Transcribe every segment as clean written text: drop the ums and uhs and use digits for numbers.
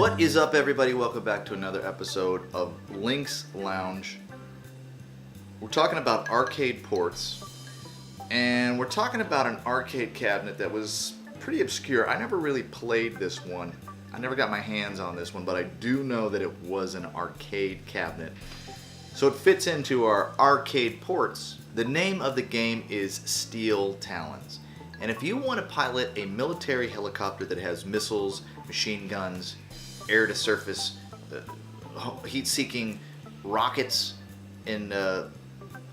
What is up, everybody? Welcome back to another episode of Lynx Lounge. We're talking about arcade ports, and we're talking about an arcade cabinet that was pretty obscure. I never really played this one. I never got my hands on this one, but I do know that it was an arcade cabinet. So it fits into our arcade ports. The name of the game is Steel Talons. And if you want to pilot a military helicopter that has missiles, machine guns, air-to-surface, heat-seeking rockets, and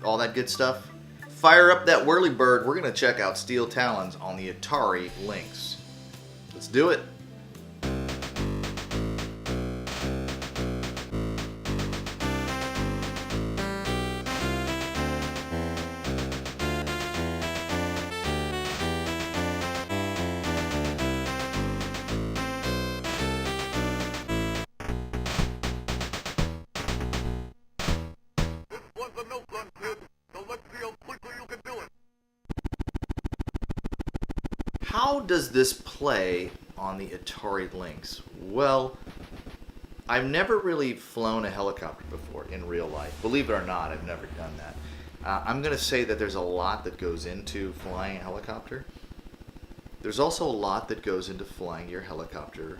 all that good stuff, fire up that whirly bird. We're going to check out Steel Talons on the Atari Lynx. Let's do it. How does this play on the Atari Lynx? Well, I've never really flown a helicopter before in real life. Believe it or not, I've never done that. I'm going to say that there's a lot that goes into flying a helicopter. There's also a lot that goes into flying your helicopter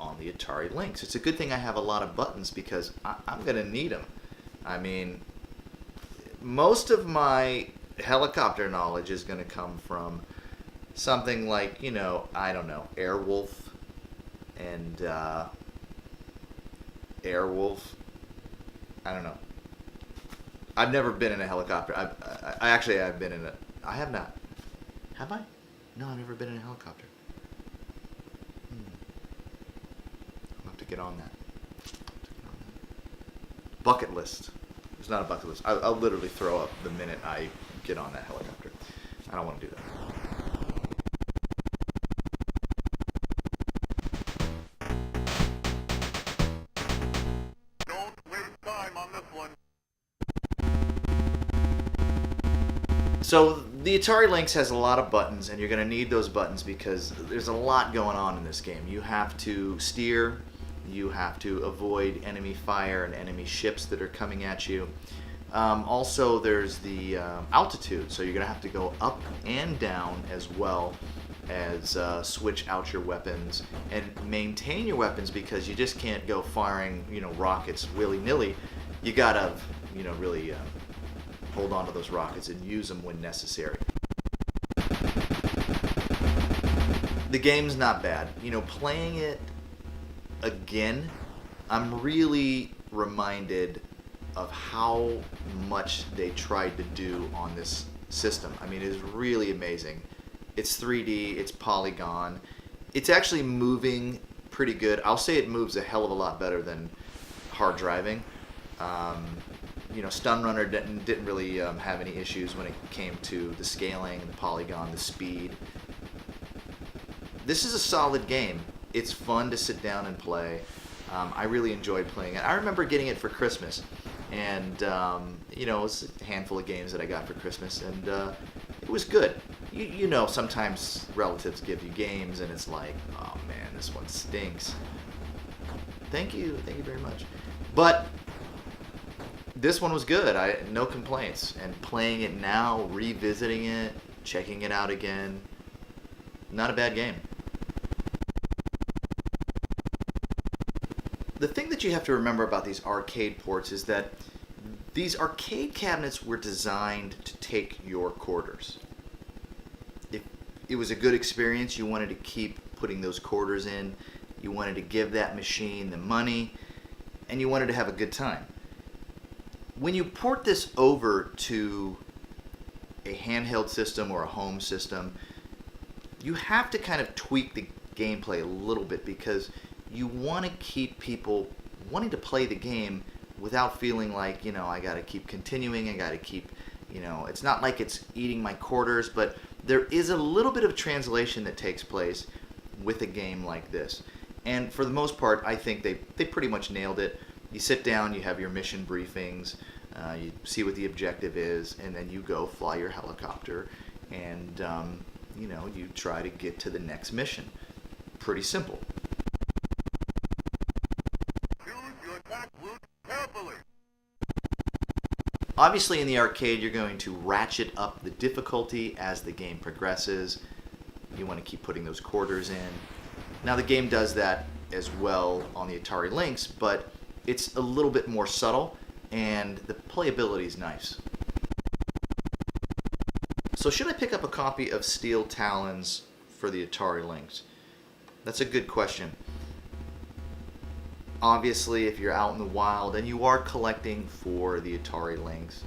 on the Atari Lynx. It's a good thing I have a lot of buttons because I'm going to need them. I mean, most of my helicopter knowledge is going to come from something like, I don't know, Airwolf and Airwolf. I don't know. I've never been in a helicopter. I've been in a. I have not. Have I? No, I've never been in a helicopter. I'll have to get on that. Bucket list. It's not a bucket list. I'll literally throw up the minute I get on that helicopter. I don't want to do that. So the Atari Lynx has a lot of buttons, and you're going to need those buttons because there's a lot going on in this game. You have to steer, you have to avoid enemy fire and enemy ships that are coming at you. Also, there's the altitude, so you're going to have to go up and down as well as switch out your weapons and maintain your weapons because you just can't go firing, rockets willy-nilly. You got to, really hold on to those rockets and use them when necessary. The game's not bad. Playing it again, I'm really reminded of how much they tried to do on this system. I mean, it is really amazing. It's 3D, it's polygon. It's actually moving pretty good. I'll say it moves a hell of a lot better than hard driving. Stun Runner didn't really have any issues when it came to the scaling, the polygon, the speed. This is a solid game. It's fun to sit down and play. I really enjoyed playing it. I remember getting it for Christmas, and it was a handful of games that I got for Christmas, and it was good. Sometimes relatives give you games, and it's like, oh man, this one stinks. Thank you very much. But this one was good. No complaints. And playing it now, revisiting it, checking it out again, not a bad game. The thing that you have to remember about these arcade ports is that these arcade cabinets were designed to take your quarters. If it was a good experience, you wanted to keep putting those quarters in, you wanted to give that machine the money, and you wanted to have a good time. When you port this over to a handheld system or a home system, you have to kind of tweak the gameplay a little bit because you want to keep people wanting to play the game without feeling like, I got to keep continuing, I got to keep, it's not like it's eating my quarters, but there is a little bit of translation that takes place with a game like this. And for the most part, I think they pretty much nailed it. You sit down, you have your mission briefings, you see what the objective is, and then you go fly your helicopter, and you try to get to the next mission. Pretty simple. Obviously, in the arcade, you're going to ratchet up the difficulty as the game progresses. You want to keep putting those quarters in. Now, the game does that as well on the Atari Lynx, but it's a little bit more subtle, and the playability is nice. So should I pick up a copy of Steel Talons for the Atari Lynx? That's a good question. Obviously, if you're out in the wild and you are collecting for the Atari Lynx,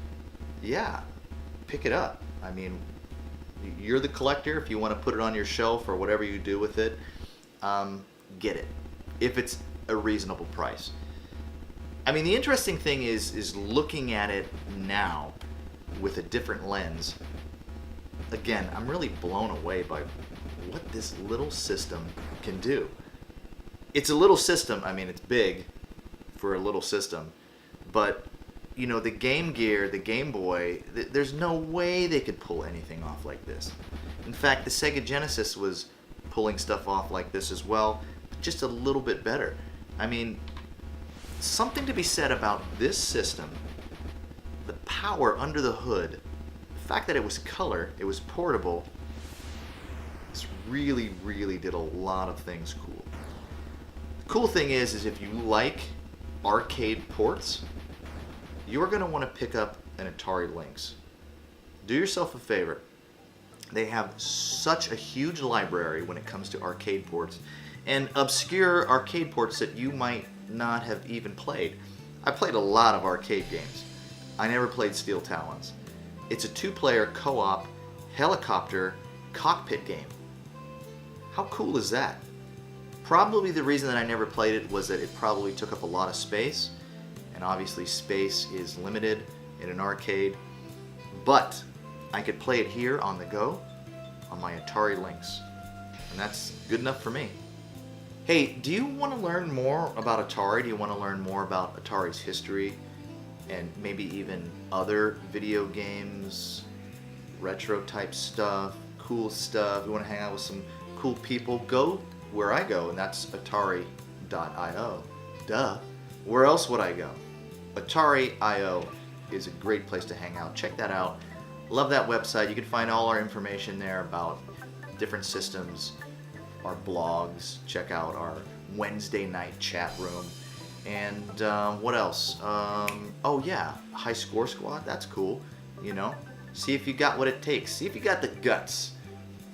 yeah, pick it up. I mean, you're the collector. If you want to put it on your shelf or whatever you do with it, get it, if it's a reasonable price. I mean, the interesting thing is looking at it now with a different lens. Again, I'm really blown away by what this little system can do. It's a little system. I mean, it's big for a little system, but you know, the Game Gear, the Game Boy, there's no way they could pull anything off like this. In fact, the Sega Genesis was pulling stuff off like this as well, but just a little bit better. I mean, something to be said about this system, the power under the hood, the fact that it was color, it was portable, this really, really did a lot of things cool. The cool thing is if you like arcade ports, you're going to want to pick up an Atari Lynx. Do yourself a favor. They have such a huge library when it comes to arcade ports, and obscure arcade ports that you might not have even played. I played a lot of arcade games. I never played Steel Talons. It's a 2-player co-op helicopter cockpit game. How cool is that? Probably the reason that I never played it was that it probably took up a lot of space, and obviously space is limited in an arcade, but I could play it here on the go on my Atari Lynx, and that's good enough for me. Hey, do you want to learn more about Atari? Do you want to learn more about Atari's history and maybe even other video games, retro type stuff, cool stuff? You want to hang out with some cool people? Go where I go, and that's Atari.io. Duh. Where else would I go? Atari.io is a great place to hang out. Check that out. Love that website. You can find all our information there about different systems, our blogs. Check out our Wednesday night chat room. And what else? Oh yeah, High Score Squad. That's cool. You know, see if you got what it takes. See if you got the guts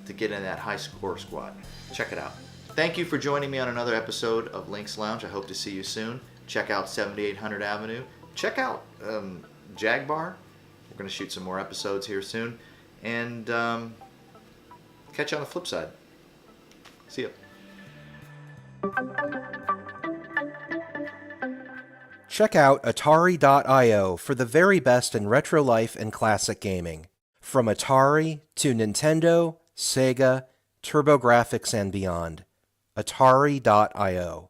to get in that High Score Squad. Check it out. Thank you for joining me on another episode of Lynx Lounge. I hope to see you soon. Check out 7800 Avenue. Check out Jagbar. We're going to shoot some more episodes here soon. And catch you on the flip side. See ya. Check out Atari.io for the very best in retro life and classic gaming. From Atari to Nintendo, Sega, TurboGrafx, and beyond. Atari.io